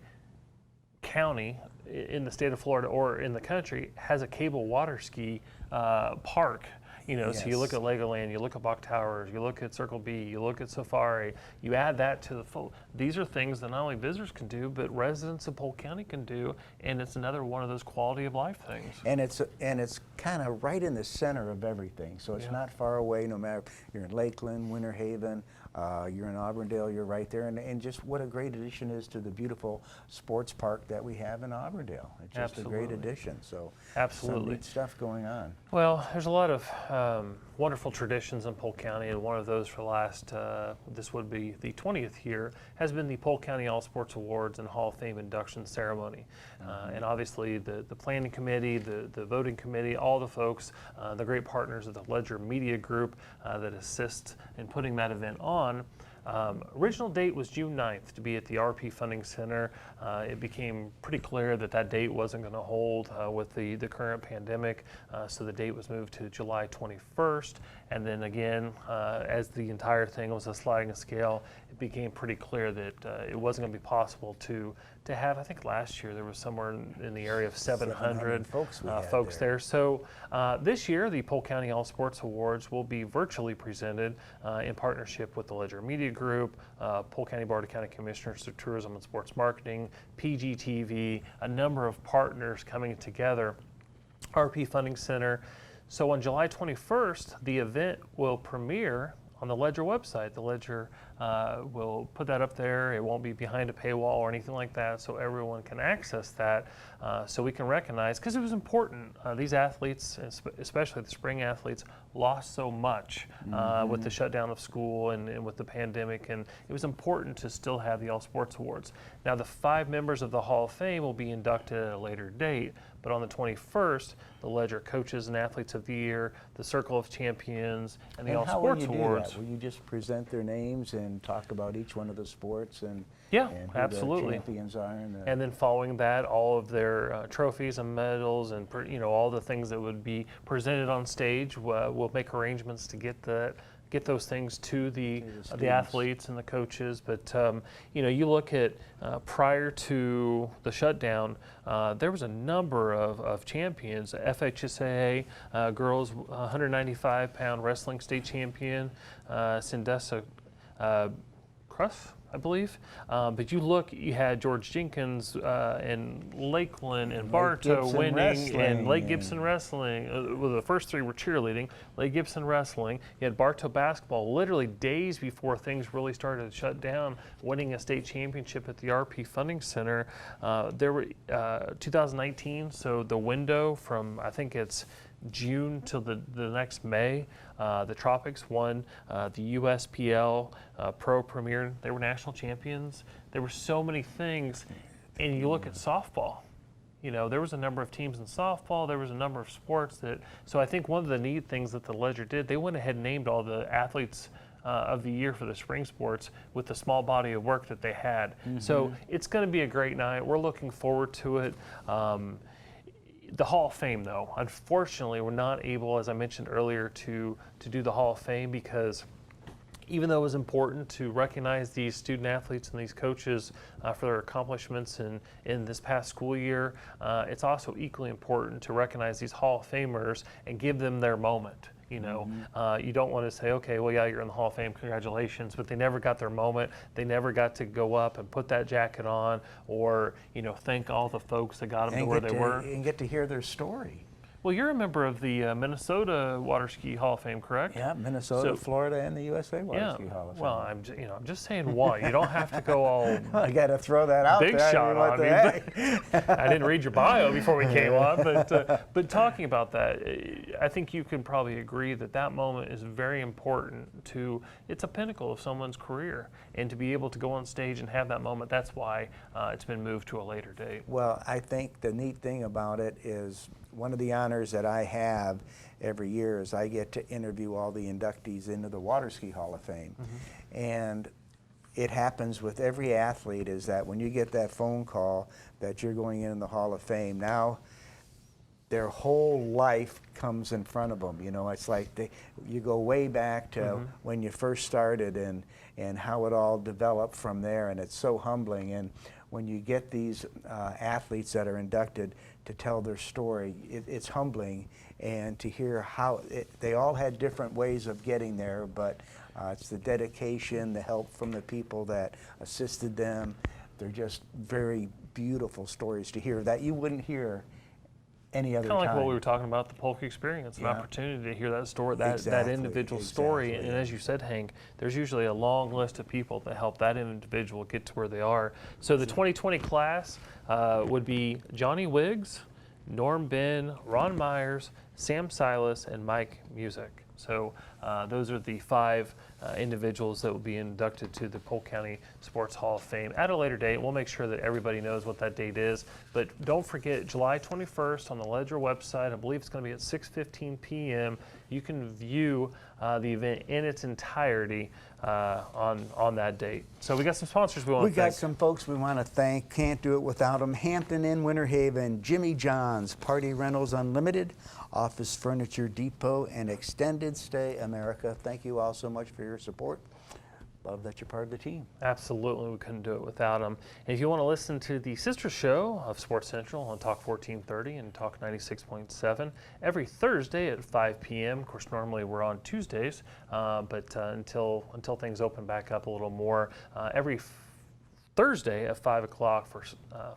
county in the state of Florida or in the country has a cable water ski park. You know, so you look at Legoland, you look at Bach Towers, you look at Circle B, you look at Safari, you add that to the full. These are things that not only visitors can do, but residents of Polk County can do, and it's another one of those quality of life things. And it's kind of right in the center of everything, so it's not far away. No matter if you're in Lakeland, Winter Haven, you're in Auburndale, you're right there, and just what a great addition is to the beautiful sports park that we have in Auburndale. It's just a great addition. So some neat stuff going on. Well, there's a lot of wonderful traditions in Polk County, and one of those for the last, this would be the 20th year, has been the Polk County All Sports Awards and Hall of Fame induction ceremony. And obviously the planning committee, the voting committee, all the folks, the great partners of the Ledger Media Group that assist in putting that event on. Original date was June 9th to be at the RP Funding Center. It became pretty clear that date wasn't going to hold with the current pandemic, so the date was moved to July 21st. And then again, as the entire thing was a sliding scale, it became pretty clear that it wasn't going to be possible to have, I think last year there was somewhere in the area of 700 folks there. So this year, the Polk County All Sports Awards will be virtually presented in partnership with the Ledger Media Group, Polk County Board of County Commissioners of Tourism and Sports Marketing, PGTV, a number of partners coming together, RP Funding Center. So on July 21st, the event will premiere on the Ledger website. The Ledger will put that up there. It won't be behind a paywall or anything like that, so everyone can access that, so we can recognize, because it was important, these athletes, especially the spring athletes, lost so much with the shutdown of school and with the pandemic, and it was important to still have the All Sports Awards. Now, the 5 members of the Hall of Fame will be inducted at a later date, but on the 21st, the Ledger Coaches and Athletes of the Year, the Circle of Champions, and the All Sports Awards. Will you just present their names and talk about each one of the sports and Yeah, and who absolutely. the champions are? And then following that, all of their trophies and medals and all the things that would be presented on stage, we'll make arrangements to get those things to the athletes and the coaches. But you look at prior to the shutdown, there was a number of champions. FHSAA girls 195-pound wrestling state champion, Sindessa Cruff, I believe. But you had George Jenkins and Lakeland and Bartow winning, and Lake Gibson wrestling. Well, the first 3 were cheerleading. Lake Gibson wrestling. You had Bartow basketball, literally days before things really started to shut down, winning a state championship at the RP Funding Center. There were 2019, so the window from, I think it's June till the next May. The Tropics won the USPL Pro Premier. They were national champions. There were so many things. And you look at softball. There was a number of teams in softball. There was a number of sports so I think one of the neat things that the Ledger did, they went ahead and named all the athletes of the year for the spring sports with the small body of work that they had. So it's going to be a great night. We're looking forward to it. The Hall of Fame, though, unfortunately, we're not able, as I mentioned earlier, to do the Hall of Fame because even though it was important to recognize these student athletes and these coaches for their accomplishments in this past school year, it's also equally important to recognize these Hall of Famers and give them their moment. You don't want to say, okay, well, yeah, you're in the Hall of Fame, congratulations, but they never got their moment. They never got to go up and put that jacket on or, thank all the folks that got them to where they were. And get to hear their story. Well, you're a member of the Minnesota Water Ski Hall of Fame, correct? Yeah, Minnesota, Florida, and the USA Water Ski Hall of Fame. Well, I'm just saying one. You don't have to go all. I got to throw that out big there. shot on me. I didn't read your bio before we came on, but talking about that, I think you can probably agree that moment is very important it's a pinnacle of someone's career, and to be able to go on stage and have that moment, that's why it's been moved to a later date. Well, I think the neat thing about it is one of the honors that I have every year is I get to interview all the inductees into the Water Ski Hall of Fame. And it happens with every athlete is that when you get that phone call that you're going in the Hall of Fame, now their whole life comes in front of them. It's like you go way back to when you first started and how it all developed from there, and it's so humbling. And when you get these athletes that are inducted to tell their story, it's humbling, and to hear how they all had different ways of getting there, but it's the dedication, the help from the people that assisted them. They're just very beautiful stories to hear that you wouldn't hear any other time. Kind of like what we were talking about, the Polk Experience, an opportunity to hear that story, that individual story. And as you said, Hank, there's usually a long list of people that help that individual get to where they are. So the 2020 class would be Johnny Wiggs, Norm Ben, Ron Myers, Sam Silas, and Mike Music. So those are the 5 individuals that will be inducted to the Polk County Sports Hall of Fame at a later date. We'll make sure that everybody knows what that date is. But don't forget, July 21st on the Ledger website, I believe it's going to be at 6:15 p.m. You can view the event in its entirety on that date. So we got some sponsors we want to thank. We got some folks we want to thank. Can't do it without them. Hampton Inn, Winter Haven, Jimmy John's, Party Rentals Unlimited, Office Furniture Depot, and Extended Stay America. Thank you all so much for your support. Love that you're part of the team. Absolutely, we couldn't do it without them. And if you want to listen to the sister show of Sports Central on Talk 1430 and Talk 96.7 every Thursday at 5 p.m. Of course, normally we're on Tuesdays, but until things open back up a little more, every Thursday at 5 o'clock for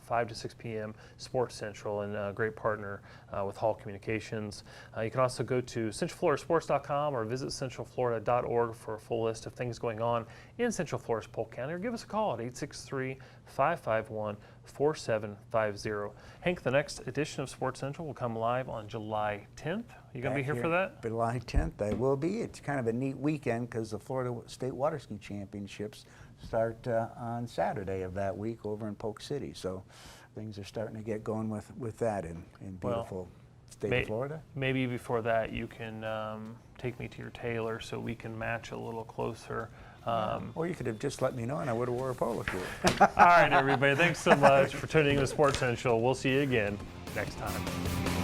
5 to 6 p.m. Sports Central, and a great partner with Hall Communications. You can also go to centralfloridasports.com or visit centralflorida.org for a full list of things going on in Central Florida's Polk County, or give us a call at 863-551-4750. Hank, the next edition of Sports Central will come live on July 10th. You gonna be back here for that? July 10th, I will be. It's kind of a neat weekend because the Florida State Water Ski Championships start on Saturday of that week over in Polk City. So things are starting to get going with that in beautiful state of Florida. Maybe before that you can take me to your tailor so we can match a little closer. Or you could have just let me know and I would have wore a polo shirt. All right, everybody, thanks so much for tuning in to Sports Central. We'll see you again next time.